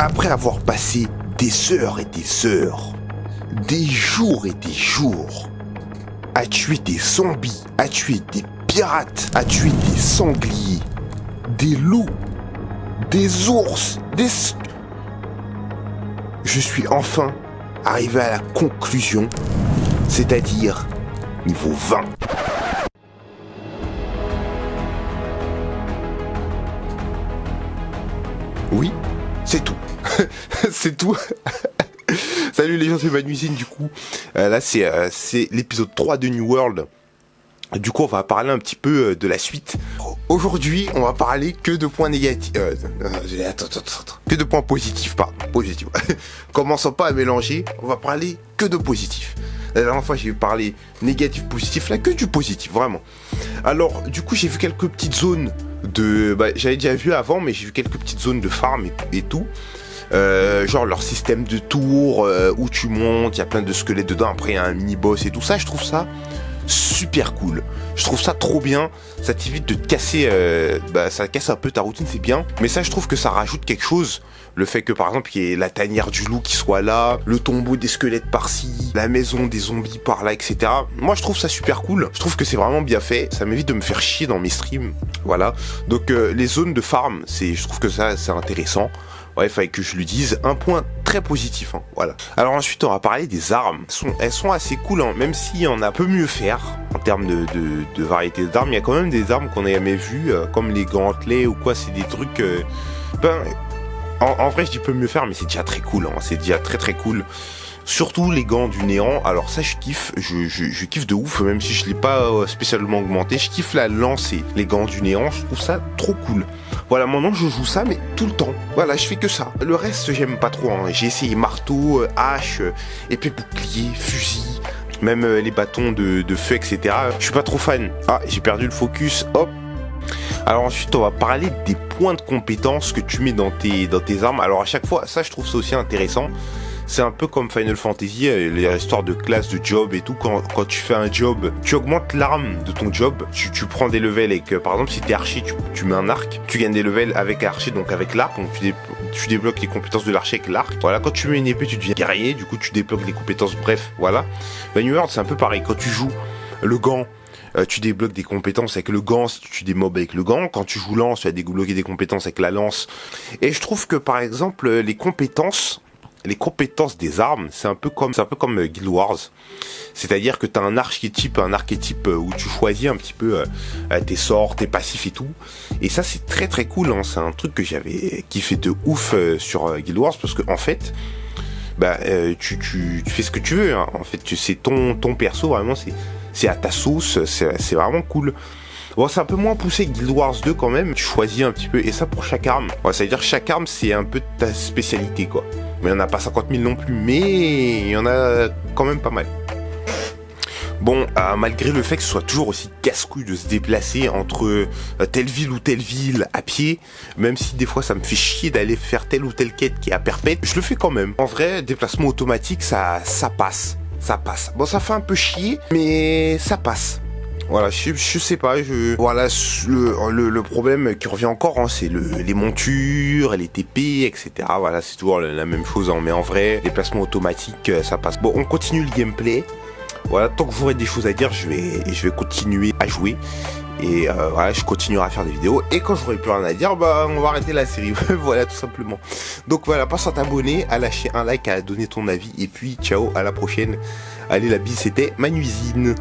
Après avoir passé des heures et des heures, des jours et des jours, à tuer des zombies, à tuer des pirates, à tuer des sangliers, des loups, des ours, Je suis enfin arrivé à la conclusion, c'est-à-dire niveau 20. Oui, c'est tout. C'est tout. Salut les gens, c'est Manuisine du coup. Là c'est l'épisode 3 de New World. Du coup on va parler un petit peu de la suite. Aujourd'hui on va parler que de points négatifs. Que de points positifs, pardon. Positifs. Commençons pas à mélanger, on va parler que de positifs. La dernière fois j'ai parlé négatif, positif, là que du positif, vraiment. Alors du coup j'ai vu quelques petites zones de... j'avais déjà vu avant, mais j'ai vu quelques petites zones de farm et tout. Genre leur système de tour, où tu montes, il y a plein de squelettes dedans, après il y a un mini-boss et tout ça, je trouve ça super cool. Je trouve ça trop bien, ça t'évite de te casser, ça casse un peu ta routine, c'est bien, mais ça je trouve que ça rajoute quelque chose. Le fait que par exemple il y ait la tanière du loup qui soit là, le tombeau des squelettes par-ci, la maison des zombies par-là, etc. Moi je trouve ça super cool, je trouve que c'est vraiment bien fait, ça m'évite de me faire chier dans mes streams, voilà. Donc les zones de farm, je trouve que ça c'est intéressant. Ouais, il fallait que je lui dise un point très positif, hein, voilà. Alors ensuite, on va parler des armes. Elles sont assez cool, hein, même si on a peu mieux faire en termes de variété d'armes. Il y a quand même des armes qu'on n'a jamais vues, comme les gantelets ou quoi. C'est des trucs... en vrai, je dis peu mieux faire, mais c'est déjà très cool. Hein, c'est déjà très très cool. Surtout les gants du néant, alors ça je kiffe, je kiffe de ouf, même si je l'ai pas spécialement augmenté, je kiffe la lance et les gants du néant, je trouve ça trop cool. Voilà, maintenant je joue ça, mais tout le temps, voilà, je fais que ça. Le reste j'aime pas trop, hein. J'ai essayé marteau, hache, épée bouclier, fusil, même les bâtons de feu, etc. Je suis pas trop fan. Ah, j'ai perdu le focus, hop. Alors ensuite on va parler des points de compétence que tu mets dans tes armes. Alors à chaque fois, ça je trouve ça aussi intéressant. C'est un peu comme Final Fantasy, les histoires de classe, de job et tout. Quand tu fais un job, tu augmentes l'arme de ton job. Tu prends des levels avec, par exemple, si t'es archer, tu mets un arc. Tu gagnes des levels avec archer, donc avec l'arc. Donc tu débloques les compétences de l'archer avec l'arc. Voilà, quand tu mets une épée, tu deviens guerrier. Du coup, tu débloques les compétences. Bref, voilà. New World, c'est un peu pareil. Quand tu joues le gant, tu débloques des compétences avec le gant, si tu des mobs avec le gant. Quand tu joues lance, tu vas débloquer des compétences avec la lance. Et je trouve que, par exemple, les compétences des armes, c'est un peu comme Guild Wars. C'est-à-dire que t'as un archétype où tu choisis un petit peu tes sorts, tes passifs et tout. Et ça c'est très très cool, hein. C'est un truc que j'avais kiffé de ouf sur Guild Wars, parce que en fait, tu fais ce que tu veux, hein. En fait, c'est ton perso, vraiment, c'est à ta sauce, c'est vraiment cool. Bon, c'est un peu moins poussé que Guild Wars 2 quand même. Tu choisis un petit peu, et ça pour chaque arme. Ouais, ça veut dire que chaque arme c'est un peu ta spécialité, quoi. Mais il n'y en a pas 50 000 non plus, mais il y en a quand même pas mal. Bon, malgré le fait que ce soit toujours aussi casse-couille de se déplacer entre telle ville ou telle ville à pied, même si des fois ça me fait chier d'aller faire telle ou telle quête qui est à perpète, je le fais quand même. En vrai, déplacement automatique, ça passe. Ça passe. Bon, ça fait un peu chier, mais ça passe. Voilà, je sais pas, voilà, le problème qui revient encore, hein, c'est les montures, les TP, etc. Voilà, c'est toujours la même chose, hein, mais en vrai, déplacement automatique, ça passe. Bon, on continue le gameplay. Voilà, tant que j'aurai des choses à dire, je vais continuer à jouer. Et voilà, je continuerai à faire des vidéos. Et quand j'aurai plus rien à dire, on va arrêter la série. Voilà, tout simplement. Donc voilà, pense à t'abonner, à lâcher un like, à donner ton avis. Et puis, ciao, à la prochaine. Allez, la bise, c'était Manuisine.